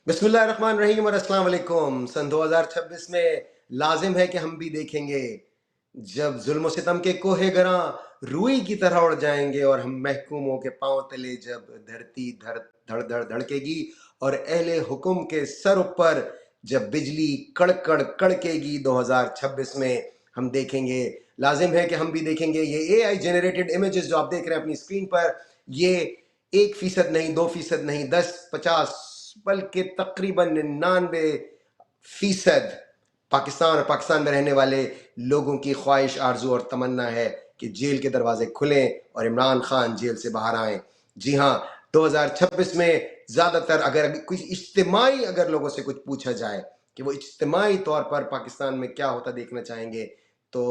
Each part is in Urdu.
بسم اللہ الرحمن الرحیم اور السلام علیکم۔ سن 2026 میں لازم ہے کہ ہم بھی دیکھیں گے جب ظلم و ستم کے کوہ گراں روئی کی طرح اڑ جائیں گے، اور ہم محکوموں کے پاؤں تلے جب دھرتی دھڑ دھڑ دھڑکے گی، اور اہل حکم کے سر اوپر جب بجلی کڑکڑ کڑکے گی۔ 2026 میں ہم دیکھیں گے، لازم ہے کہ ہم بھی دیکھیں گے۔ یہ اے آئی جنریٹڈ امیجز جو آپ دیکھ رہے ہیں اپنی اسکرین پر، یہ 1% نہیں، 2% نہیں، 10 50 بلکہ تقریباً 99% پاکستان اور پاکستان میں رہنے والے لوگوں کی خواہش، آرزو اور تمنا ہے کہ جیل کے دروازے کھلیں اور عمران خان جیل سے باہر آئیں۔ جی ہاں، 2026 میں زیادہ تر اگر کچھ اجتماعی اگر لوگوں سے کچھ پوچھا جائے کہ وہ اجتماعی طور پر پاکستان میں کیا ہوتا دیکھنا چاہیں گے، تو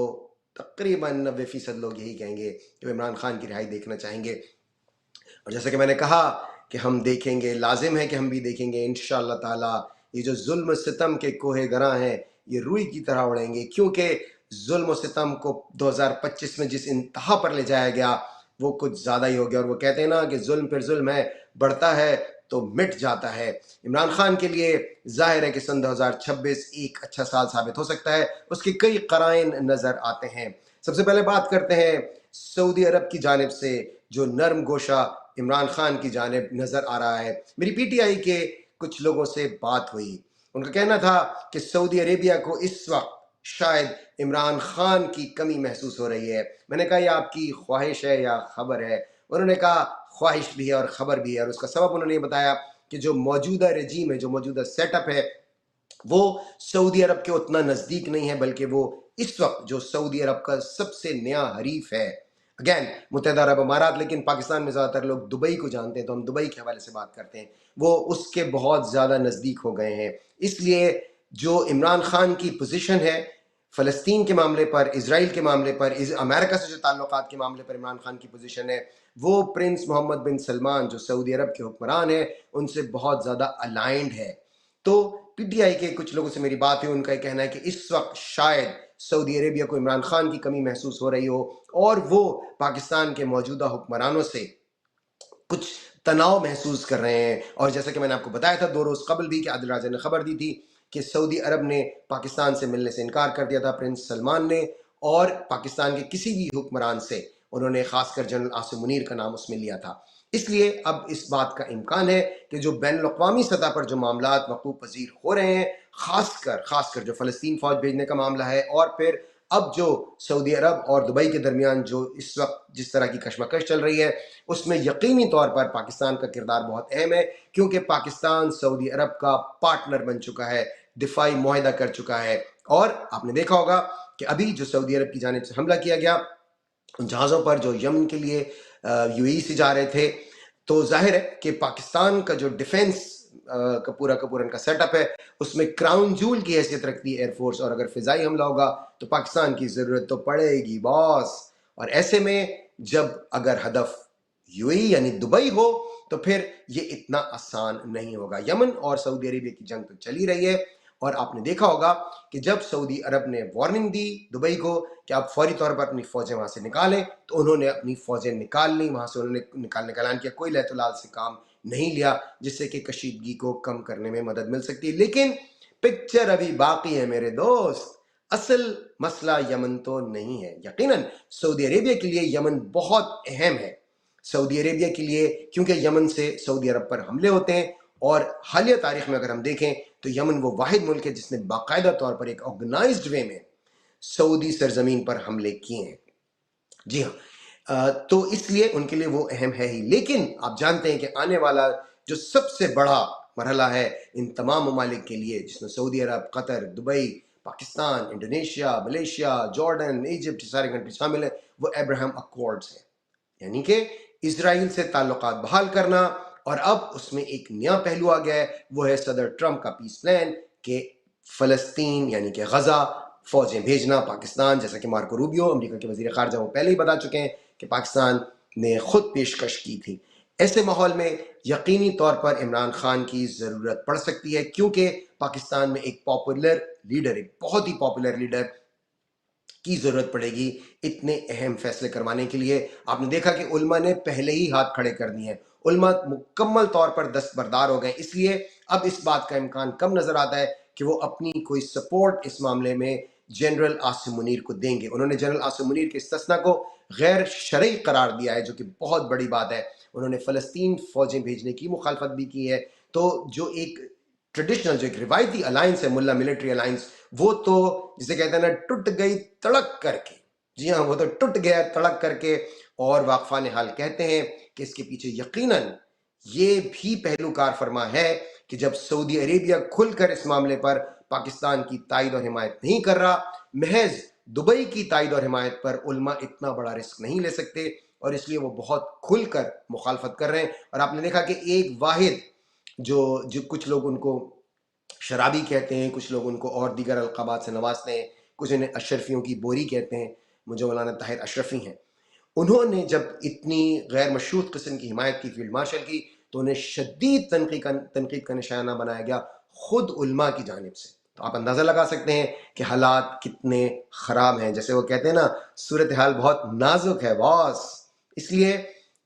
تقریباً 90% لوگ یہی کہیں گے کہ وہ عمران خان کی رہائی دیکھنا چاہیں گے۔ اور جیسا کہ میں نے کہا کہ ہم دیکھیں گے، لازم ہے کہ ہم بھی دیکھیں گے انشاءاللہ تعالی۔ یہ جو ظلم و ستم کے کوہ گراں ہیں یہ روئی کی طرح اڑیں گے، کیونکہ ظلم و ستم کو 2025 میں جس انتہا پر لے جایا گیا وہ کچھ زیادہ ہی ہو گیا۔ اور وہ کہتے ہیں نا کہ ظلم پر ظلم ہے، بڑھتا ہے تو مٹ جاتا ہے۔ عمران خان کے لیے ظاہر ہے کہ سن 2026 ایک اچھا سال ثابت ہو سکتا ہے، اس کے کئی قرائن نظر آتے ہیں۔ سب سے پہلے بات کرتے ہیں سعودی عرب کی جانب سے جو نرم گوشہ عمران خان کی جانب نظر آ رہا ہے۔ میری پی ٹی آئی کے کچھ لوگوں سے بات ہوئی، ان کا کہنا تھا کہ سعودی عربیہ کو اس وقت شاید عمران خان کی کمی محسوس ہو رہی ہے۔ میں نے کہا یہ آپ کی خواہش ہے یا خبر ہے؟ انہوں نے کہا خواہش بھی ہے اور خبر بھی ہے، اور اس کا سبب انہوں نے یہ بتایا کہ جو موجودہ رجیم ہے، جو موجودہ سیٹ اپ ہے، وہ سعودی عرب کے اتنا نزدیک نہیں ہے، بلکہ وہ اس وقت جو سعودی عرب کا سب سے نیا حریف ہے، اگین متحدہ عرب امارات، لیکن پاکستان میں زیادہ تر لوگ دبئی کو جانتے ہیں تو ہم دبئی کے حوالے سے بات کرتے ہیں، وہ اس کے بہت زیادہ نزدیک ہو گئے ہیں۔ اس لیے جو عمران خان کی پوزیشن ہے فلسطین کے معاملے پر، اسرائیل کے معاملے پر، امریکہ سے جو تعلقات کے معاملے پر عمران خان کی پوزیشن ہے، وہ پرنس محمد بن سلمان جو سعودی عرب کے حکمران ہیں ان سے بہت زیادہ الائنڈ ہے۔ تو پی ٹی آئی کے کچھ لوگوں سے میری بات ہے، ان کا یہ کہنا ہے کہ اس وقت شاید سعودی عربیہ کو عمران خان کی کمی محسوس ہو رہی ہو، اور وہ پاکستان کے موجودہ حکمرانوں سے کچھ تناؤ محسوس کر رہے ہیں۔ اور جیسا کہ میں نے آپ کو بتایا تھا 2 روز قبل بھی کہ عادل راجہ نے خبر دی تھی کہ سعودی عرب نے پاکستان سے ملنے سے انکار کر دیا تھا، پرنس سلمان نے، اور پاکستان کے کسی بھی حکمران سے انہوں نے خاص کر جنرل عاصم منیر کا نام اس میں لیا تھا۔ اس لیے اب اس بات کا امکان ہے کہ جو بین الاقوامی سطح پر جو معاملات وقوع پذیر ہو رہے ہیں، خاص کر جو فلسطین فوج بھیجنے کا معاملہ ہے، اور پھر اب جو سعودی عرب اور دبئی کے درمیان جو اس وقت جس طرح کی کشمکش چل رہی ہے، اس میں یقینی طور پر پاکستان کا کردار بہت اہم ہے، کیونکہ پاکستان سعودی عرب کا پارٹنر بن چکا ہے، دفاعی معاہدہ کر چکا ہے۔ اور آپ نے دیکھا ہوگا کہ ابھی جو سعودی عرب کی جانب سے حملہ کیا گیا ان جہازوں پر جو یمن کے لیے یو اے ای سے جا رہے تھے، تو ظاہر ہے کہ پاکستان کا جو ڈیفنس کا پورا ان کا سیٹ اپ ہے، اس میں کراؤن جول کی حیثیت رکھتی ہے ایئر فورس، اور اگر فضائی حملہ ہوگا تو پاکستان کی ضرورت تو پڑے گی باس۔ اور ایسے میں جب اگر ہدف یو اے ای یعنی دبئی ہو تو پھر یہ اتنا آسان نہیں ہوگا۔ یمن اور سعودی عربیہ کی جنگ تو چلی رہی ہے، اور آپ نے دیکھا ہوگا کہ جب سعودی عرب نے وارننگ دی دبئی کو کہ آپ فوری طور پر اپنی فوجیں وہاں سے نکالیں، تو انہوں نے اپنی فوجیں نکال لیں وہاں سے، انہوں نے نکالنے کا اعلان کیا، کوئی لہت و لال سے کام نہیں لیا، جس سے کہ کشیدگی کو کم کرنے میں مدد مل سکتی ہے۔ لیکن پکچر ابھی باقی ہے میرے دوست، اصل مسئلہ یمن تو نہیں ہے۔ یقیناً سعودی عربیہ کے لیے یمن بہت اہم ہے، سعودی عربیہ کے لیے، کیونکہ یمن سے سعودی عرب پر حملے ہوتے ہیں، اور حالیہ تاریخ میں اگر ہم دیکھیں تو یمن وہ واحد ملک ہے جس نے باقاعدہ طور پر ایک آرگنائزڈ وے میں سعودی سرزمین پر حملے کیے ہیں۔ جی ہاں، تو اس لیے ان کے لیے وہ اہم ہے ہی۔ لیکن آپ جانتے ہیں کہ آنے والا جو سب سے بڑا مرحلہ ہے ان تمام ممالک کے لیے، جس میں Saudi Arab, Qatar, Dubai, Pakistan, Indonesia, Malaysia, Jordan, Egypt, سارے کنٹری شامل ہیں، وہ ابراہم اکارڈز ہیں، یعنی کہ اسرائیل سے تعلقات بحال کرنا۔ اور اب اس میں ایک نیا پہلو آ گیا ہے، وہ ہے صدر ٹرمپ کا پیس پلان کہ فلسطین یعنی کہ غزہ فوجیں بھیجنا۔ پاکستان، جیسا کہ مارکو روبیو امریکہ کے وزیر خارجہ وہ پہلے ہی بتا چکے ہیں کہ پاکستان نے خود پیشکش کی تھی۔ ایسے ماحول میں یقینی طور پر عمران خان کی ضرورت پڑ سکتی ہے، کیونکہ پاکستان میں ایک پاپولر لیڈر، ایک بہت ہی پاپولر لیڈر کی ضرورت پڑے گی اتنے اہم فیصلے کروانے کے لیے۔ آپ نے دیکھا کہ علماء نے پہلے ہی ہاتھ کھڑے کر دیے ہیں، علماء مکمل طور پر دستبردار ہو گئے، اس لیے اب اس بات کا امکان کم نظر آتا ہے کہ وہ اپنی کوئی سپورٹ اس معاملے میں جنرل عاصم منیر کو دیں گے۔ انہوں نے جنرل عاصم منیر کے استثنا کو غیر شرعی قرار دیا ہے، جو کہ بہت بڑی بات ہے۔ انہوں نے فلسطین فوجیں بھیجنے کی مخالفت بھی کی ہے۔ تو جو ایک ٹریڈیشنل، جو ایک روایتی الائنس ہے ملا ملٹری الائنس، وہ تو جسے کہتے ہیں نا ٹوٹ گئی تڑک کر کے، جی ہاں وہ تو ٹوٹ گیا تڑک کر کے۔ اور واقفان حال کہتے ہیں کہ اس کے پیچھے یقیناً یہ بھی پہلو کار فرما ہے کہ جب سعودی عربیہ کھل کر اس معاملے پر پاکستان کی تائید اور حمایت نہیں کر رہا، محض دبئی کی تائید اور حمایت پر علماء اتنا بڑا رسک نہیں لے سکتے، اور اس لیے وہ بہت کھل کر مخالفت کر رہے ہیں۔ اور آپ نے دیکھا کہ ایک واحد جو کچھ لوگ ان کو شرابی کہتے ہیں، کچھ لوگ ان کو اور دیگر القابات سے نوازتے ہیں، کچھ انہیں اشرفیوں کی بوری کہتے ہیں، مجھے مولانا طاہر اشرفی ہیں، انہوں نے جب اتنی غیر مشروط قسم کی حمایت کی، فیلڈ مارشل کی، تو انہیں شدید تنقید کا نشانہ بنایا گیا خود علماء کی جانب سے۔ تو آپ اندازہ لگا سکتے ہیں کہ حالات کتنے خراب ہیں۔ جیسے وہ کہتے ہیں نا، صورتحال بہت نازک ہے باس، اس لیے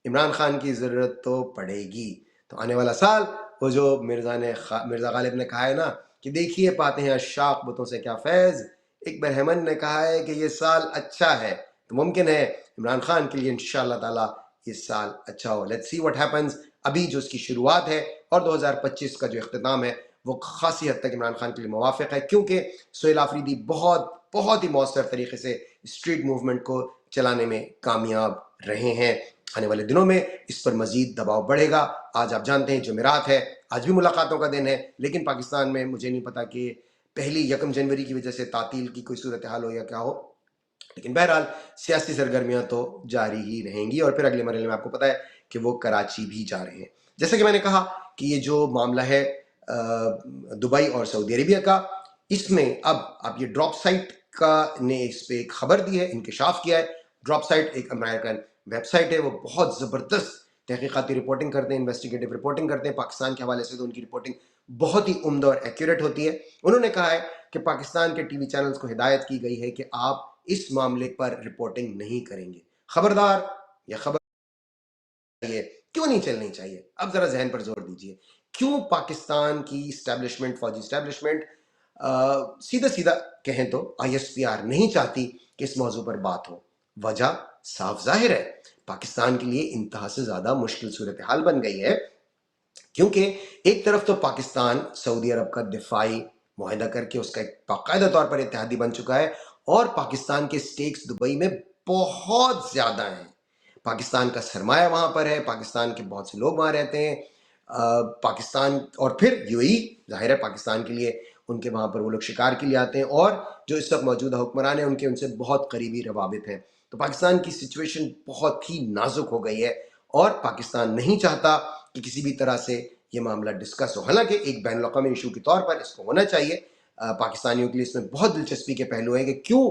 عمران خان کی ضرورت تو پڑے گی۔ تو آنے والا سال، وہ جو مرزا غالب نے کہا ہے نا کہ دیکھیے پاتے ہیں اشاق بتوں سے کیا فیض، ایک برہمن نے کہا ہے کہ یہ سال اچھا ہے، تو ممکن ہے عمران خان کے لیے انشاءاللہ تعالی یہ سال اچھا ہو۔ Let's see what happens. ابھی جو اس کی شروعات ہے اور 2025 کا جو اختتام ہے وہ خاصی حد تک عمران خان کے لیے موافق ہے، کیونکہ سہیل آفریدی بہت ہی مؤثر طریقے سے اسٹریٹ موومنٹ کو چلانے میں کامیاب رہے ہیں۔ آنے والے دنوں میں اس پر مزید دباؤ بڑھے گا۔ آج آپ جانتے ہیں جمعرات ہے، آج بھی ملاقاتوں کا دن ہے، لیکن پاکستان میں مجھے نہیں پتا کہ پہلی 1 جنوری کی وجہ سے تعطیل کی کوئی صورتحال ہو یا کیا ہو، لیکن بہرحال سیاسی سرگرمیاں تو جاری ہی رہیں گی۔ اور پھر اگلے مرحلے میں آپ کو پتا ہے کہ وہ کراچی بھی جا رہے ہیں۔ جیسا کہ میں نے کہا کہ یہ جو معاملہ ہے دبئی اور سعودی عربیہ کا، اس میں اب آپ یہ ڈراپ سائٹ کا نے اس پہ ایک خبر دی ہے، انکشاف کیا ہے۔ ڈراپ سائٹ ایک امریکن ویب سائٹ ہے، وہ بہت زبردست تحقیقاتی رپورٹنگ کرتے ہیں، انویسٹیگیٹو رپورٹنگ کرتے ہیں۔ پاکستان کے حوالے سے تو ان کی رپورٹنگ بہت ہی عمدہ اور ایکوریٹ ہوتی ہے۔ انہوں نے کہا ہے کہ پاکستان کے ٹی وی چینلز کو ہدایت کی گئی ہے کہ آپ اس معاملے پر رپورٹنگ نہیں کریں گے۔ خبردار، یا خبر کیوں نہیں چلنی چاہیے؟ اب ذرا ذہن پر زور دیجئے، کیوں پاکستان کی اسٹیبلشمنٹ، فوجی اسٹیبلشمنٹ سیدھا کہیں تو ISPR نہیں چاہتی کہ اس موضوع پر بات ہو؟ وجہ صاف ظاہر ہے، پاکستان کے لیے انتہا سے زیادہ مشکل صورتحال بن گئی ہے، کیونکہ ایک طرف تو پاکستان سعودی عرب کا دفاعی معاہدہ کر کے اس کا ایک باقاعدہ طور پر اتحادی بن چکا ہے، اور پاکستان کے سٹیکس دبئی میں بہت زیادہ ہیں۔ پاکستان کا سرمایہ وہاں پر ہے، پاکستان کے بہت سے لوگ وہاں رہتے ہیں، پاکستان اور پھر UAE ظاہر ہے پاکستان کے لیے، ان کے وہاں پر وہ لوگ شکار کے لیے آتے ہیں، اور جو اس وقت موجودہ حکمران ہیں ان سے بہت قریبی روابط ہیں۔ تو پاکستان کی سچویشن بہت ہی نازک ہو گئی ہے، اور پاکستان نہیں چاہتا کہ کسی بھی طرح سے یہ معاملہ ڈسکس ہو۔ حالانکہ ایک بین الاقوامی ایشو کے طور پر اس کو ہونا چاہیے، پاکستانیوں کے لیے اس میں بہت دلچسپی کے پہلو ہیں کہ کیوں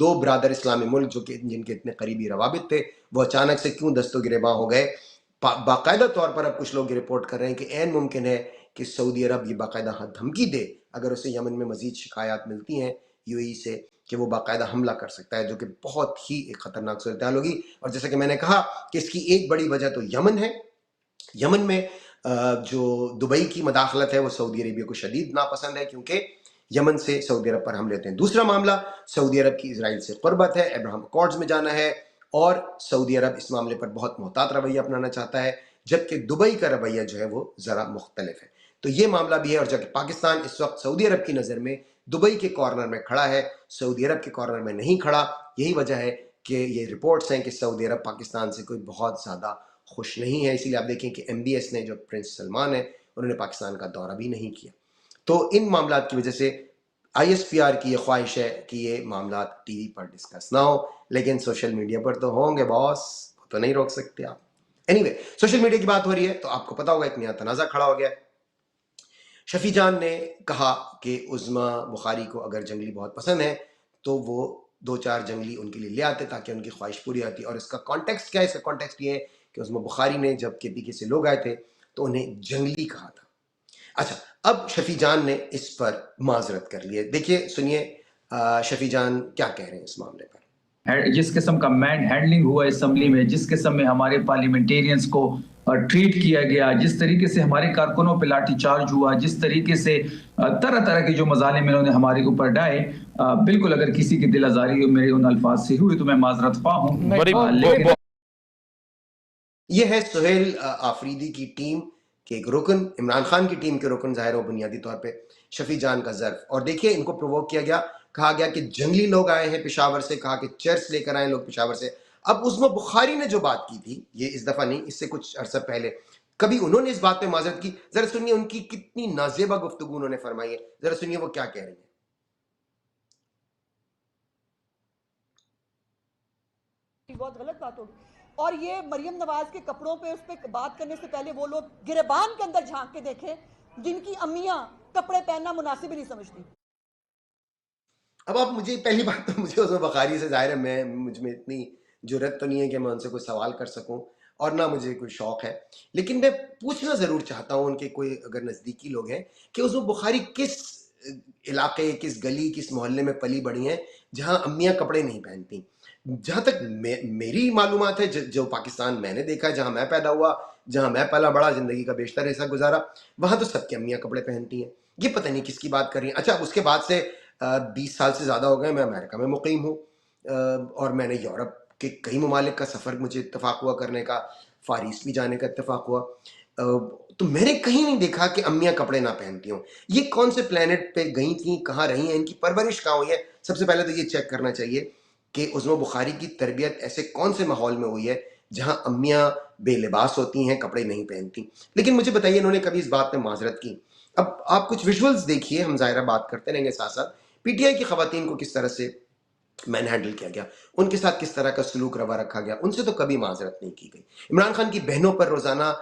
دو برادر اسلامی ملک جو کہ جن کے اتنے قریبی روابط تھے، وہ اچانک سے کیوں دست و گریباں ہو گئے۔ باقاعدہ طور پر اب کچھ لوگ یہ رپورٹ کر رہے ہیں کہ عین ممکن ہے کہ سعودی عرب یہ باقاعدہ دھمکی دے اگر اسے یمن میں مزید شکایات ملتی ہیں UAE سے، کہ وہ باقاعدہ حملہ کر سکتا ہے، جو کہ بہت ہی ایک خطرناک صورتحال ہوگی۔ اور جیسا کہ میں نے کہا کہ اس کی ایک بڑی وجہ تو یمن ہے۔ یمن میں جو دبئی کی مداخلت ہے وہ سعودی عربیہ کو شدید ناپسند ہے، کیونکہ یمن سے سعودی عرب پر حملے ہوتے ہیں۔ دوسرا معاملہ سعودی عرب کی اسرائیل سے قربت ہے، ابراہم اکارڈز میں جانا ہے، اور سعودی عرب اس معاملے پر بہت محتاط رویہ اپنانا چاہتا ہے، جبکہ دبئی کا رویہ جو ہے وہ ذرا مختلف ہے۔ تو یہ معاملہ بھی ہے، اور جبکہ پاکستان اس وقت سعودی عرب کی نظر میں دبئی کے کارنر میں کھڑا ہے، سعودی عرب کے کارنر میں نہیں کھڑا۔ یہی وجہ ہے کہ یہ رپورٹس ہیں کہ سعودی عرب پاکستان سے کوئی بہت زیادہ خوش نہیں ہے۔ اسی لیے آپ دیکھیں کہ MBS نے، جو پرنس سلمان ہے، انہوں نے پاکستان کا دورہ بھی نہیں کیا۔ تو ان معاملات کی وجہ سے ISPR کی یہ خواہش ہے کہ یہ معاملات ٹی وی پر ڈسکس نہ ہو، لیکن سوشل میڈیا پر تو ہوں گے باس، تو نہیں روک سکتے آپ۔ اینی وے، سوشل میڈیا کی بات ہو رہی ہے تو آپ کو پتا ہوگا ایک نیا تنازع کھڑا ہو گیا ہے۔ شفیع جان نے کہا کہ عظما بخاری کو اگر جنگلی بہت پسند ہے تو وہ 2-4 جنگلی ان کے لیے لے آتے تاکہ ان کی خواہش پوری ہوتی۔ اور اس کا کانٹیکسٹ کیا ہے؟ اس کا کانٹیکسٹ یہ ہے کہ عظما بخاری نے جب KPK سے لوگ آئے تھے تو انہیں جنگلی کہا تھا۔ اچھا، اب شفیع جان نے اس پر معذرت کر لی ہے۔ دیکھیے، سنیے شفیع جان کیا کہہ رہے ہیں اس معاملے پر۔ جس قسم کا مین ہینڈلنگ ہوا اسمبلی میں، جس قسم میں ہمارے پارلیمنٹیرینز کو ٹریٹ کیا گیا، جس طریقے سے ہمارے کارکنوں پہ لاٹھی چارج ہوا، جس طریقے سے طرح طرح کے جو مظالم انہوں نے ہمارے اوپر ڈائے، بالکل اگر کسی کی دل آزاری میرے ان الفاظ سے ہوئی تو میں معذرت خواہ ہوں، لیکن یہ ہے سہیل آفریدی کی ٹیم کے ایک رکن، عمران خان کی ٹیم کے رکن ظاہر ہو بنیادی طور پہ شفیع جان کا ظرف. اور دیکھیے ان کو پرووک کیا گیا، کہا گیا کہ جنگلی لوگ آئے ہیں پشاور سے، کہا کہ چرچ لے کر آئے لوگ پشاور سے. اب عظمی بخاری نے جو بات کی تھی، یہ اس دفعہ نہیں، اس سے کچھ عرصہ پہلے کبھی انہوں نے اس بات پہ معذرت کی. ذرا سنیے ان کی کتنی نازیبا گفتگو انہوں نے فرمائی ہے، ذرا سنیے وہ کیا کہہ رہی ہیں. بہت غلط بات ہوگی، اور یہ مریم نواز کے کپڑوں پہ اس پہ بات کرنے سے پہلے وہ لوگ گریبان کے اندر جھانک کے دیکھیں جن کی امیاں کپڑے پہننا مناسب ہی نہیں سمجھتی. اب آپ مجھے پہلی بات تو مجھے عظمی بخاری سے ظاہر ہے مجھ میں اتنی جرت تو نہیں ہے کہ میں ان سے کوئی سوال کر سکوں، اور نہ مجھے کوئی شوق ہے، لیکن میں پوچھنا ضرور چاہتا ہوں ان کے کوئی اگر نزدیکی لوگ ہیں کہ عظمی بخاری کس علاقے، کس گلی، کس محلے میں پلی بڑھی ہیں جہاں امیاں کپڑے نہیں پہنتی. جہاں تک میری معلومات ہے، جو پاکستان میں نے دیکھا ہے، جہاں میں پیدا ہوا، جہاں میں پلا بڑا، زندگی کا بیشتر حصہ گزارا، وہاں تو سب کی امیاں کپڑے پہنتی ہیں. یہ پتہ نہیں کس کی بات کر رہی ہیں. اچھا، اس کے بعد سے 20 سال سے زیادہ ہو گئے میں امریکہ میں مقیم ہوں، اور میں نے یورپ کے کئی ممالک کا سفر مجھے اتفاق ہوا کرنے کا، فار ایسٹ بھی جانے کا اتفاق ہوا، تو میں نے کہیں نہیں دیکھا کہ امیاں کپڑے نہ پہنتی ہوں. یہ کون سے پلانٹ پہ گئی تھیں، کہاں رہی ہیں، ان کی پرورش کہاں ہوئی ہے؟ سب سے پہلے تو یہ چیک کرنا چاہیے کہ عظمی بخاری کی تربیت ایسے کون سے ماحول میں ہوئی ہے جہاں امیاں بے لباس ہوتی ہیں، کپڑے نہیں پہنتی. لیکن مجھے بتائیے انہوں نے کبھی اس بات پہ معذرت کی؟ اب آپ کچھ ویژولز دیکھیے، ہم ظاہرہ بات کرتے رہیں گے ساتھ ساتھ. پی ٹی آئی کی خواتین کو کس طرح سے مین ہینڈل کیا گیا، ان کے ساتھ کس طرح کا سلوک روا رکھا گیا، ان سے تو کبھی معذرت نہیں کی گئی. عمران خان کی بہنوں پر روزانہ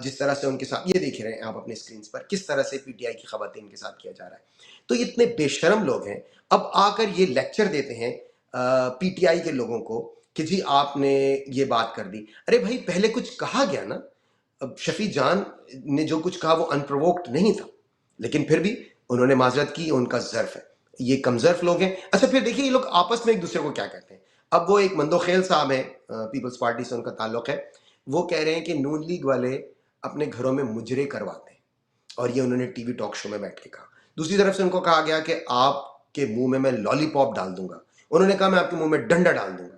جس طرح سے ان کے ساتھ، یہ دیکھ رہے ہیں آپ اپنے اسکرینز پر، کس طرح سے پی ٹی آئی کی خواتین کے ساتھ کیا جا رہا ہے. تو اتنے بے شرم لوگ ہیں، اب آ کر یہ لیکچر دیتے ہیں پی ٹی آئی کے لوگوں کو کہ جی آپ نے یہ بات کر دی. ارے بھائی پہلے کچھ کہا گیا نا. اب شفیع جان نے جو کچھ کہا وہ انپرووکڈ نہیں تھا، لیکن پھر بھی انہوں نے معذرت کی، ان کا ظرف ہے. یہ کم ظرف لوگ ہیں. اچھا پھر دیکھیے یہ لوگ آپس میں ایک دوسرے کو کیا کہتے ہیں. اب وہ ایک مندو خیل صاحب ہیں، پیپلز پارٹی سے ان کا تعلق ہے، وہ کہہ رہے ہیں کہ نون لیگ والے اپنے گھروں میں مجرے کرواتے ہیں، اور یہ انہوں نے ٹی وی ٹاک شو میں بیٹھ کے کہا. دوسری طرف سے ان کو کہا گیا کہ آپ کے منہ میں لالی پاپ ڈال دوں گا، انہوں نے کہا میں آپ کے منہ میں ڈنڈا ڈال دوں گا.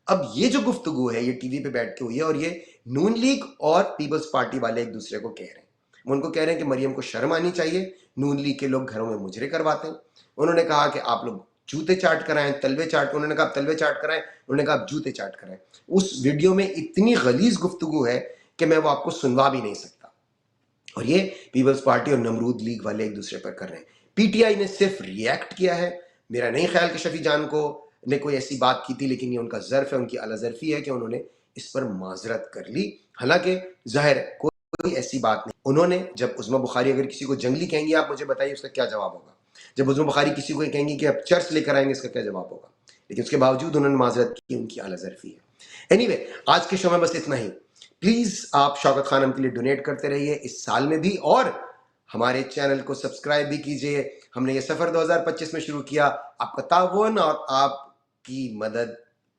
اب یہ جو گفتگو ہے یہ ٹی وی پہ بیٹھ کے ہوئی ہے، اور یہ نون لیگ اور پیپلز پارٹی والے ایک دوسرے کو کہہ رہے ہیں. وہ ان کو کہہ رہے ہیں کہ مریم کو شرم آنی چاہیے، نون لیگ کے لوگ گھروں میں مجرے کرواتے ہیں. انہوں نے کہا کہ آپ لوگ جوتے چاٹ کرائیں، تلوے چاٹ، انہوں نے کہا تلوے چاٹ کرائیں، انہوں نے کہا آپ جوتے چاٹ کرائیں. اس ویڈیو میں اتنی غلیظ گفتگو ہے کہ میں وہ آپ کو سنوا بھی نہیں سکتا. اور یہ پیپلز پارٹی اور نمرود لیگ والے ایک دوسرے پر کر رہے ہیں. پی ٹی آئی نے صرف ریئیکٹ کیا ہے. میرا نہیں خیال کہ شفیع جان کو نے کوئی ایسی بات کی تھی، لیکن یہ ان کا ظرف ہے، ان کی اعلیٰ ظرفی ہے کہ انہوں نے اس پر معذرت کر لی. حالانکہ ظاہر ہے کوئی ایسی بات نہیں. انہوں نے جب عظمی بخاری اگر کسی کو جنگلی کہیں گی، آپ مجھے بتائیے اس کا کیا جواب ہوگا. جب عظمی بخاری کسی کو کہیں گی کہ آپ چرچ لے کر آئیں گے، اس کا کیا جواب ہوگا. لیکن اس کے باوجود انہوں نے معذرت کی، ان کی اعلیٰ ظرفی ہے. اینی وے، آج کے شو میں بس اتنا ہی. پلیز آپ شوکت خانم کے لیے ڈونیٹ کرتے رہیے اس سال میں بھی، اور ہمارے چینل کو سبسکرائب بھی کیجئے. ہم نے یہ سفر 2025 میں شروع کیا. آپ کا تعاون اور آپ کی مدد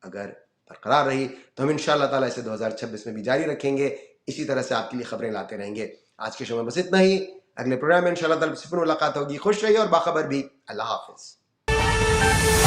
اگر برقرار رہی تو ہم انشاءاللہ تعالیٰ اسے 2026 میں بھی جاری رکھیں گے. اسی طرح سے آپ کے لیے خبریں لاتے رہیں گے. آج کے شو میں بس اتنا ہی. اگلے پروگرام میں انشاءاللہ تعالیٰ سے پھر ملاقات ہوگی. خوش رہیے اور باخبر بھی. اللہ حافظ.